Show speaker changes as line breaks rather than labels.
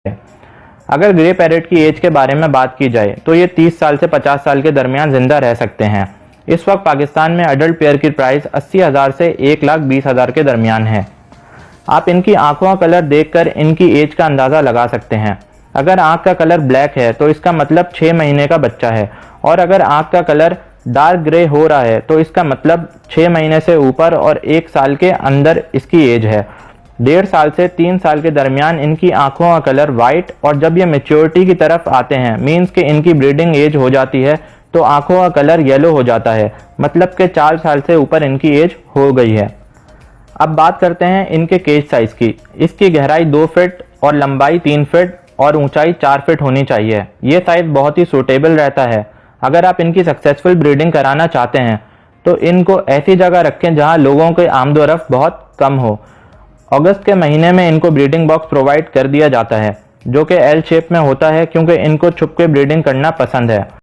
अगर grey parrot की as के बारे में बात की जाए तो ये 30 साल से 50 साल के दरमियान जिंदा रह सकते हैं। इस वक्त पाकिस्तान में अडल्ट पेयर की प्राइस 80,000 से 1,20,000 के दरमियान है। आप इनकी आंखों का कलर देखकर इनकी एज का अंदाज़ा लगा सकते हैं। अगर आंख का कलर ब्लैक है तो इसका मतलब 6 महीने का बच्चा है, और अगर आंख का कलर डार्क ग्रे हो रहा है तो इसका मतलब 6 महीने से ऊपर और 1 साल के अंदर इसकी एज है। 1.5 साल से 3 साल के दरमियान इनकी आंखों का कलर वाइट, और जब ये मेच्योरिटी की तरफ आते हैं मीन्स कि इनकी ब्रीडिंग एज हो जाती है तो आंखों का कलर येलो हो जाता है, मतलब कि 4 साल से ऊपर इनकी एज हो गई है। अब बात करते हैं इनके केज साइज की। इसकी गहराई 2 फीट और लंबाई 3 फीट और ऊंचाई 4 फीट होनी चाहिए। ये साइज बहुत ही सूटेबल रहता है। अगर आप इनकी सक्सेसफुल ब्रीडिंग कराना चाहते हैं तो इनको ऐसी जगह रखें जहां लोगों के आमदोरफ्त बहुत कम हो। अगस्त के महीने में इनको ब्रीडिंग बॉक्स प्रोवाइड कर दिया जाता है जो कि एल शेप में होता है, क्योंकि इनको छुप के ब्रीडिंग करना पसंद है।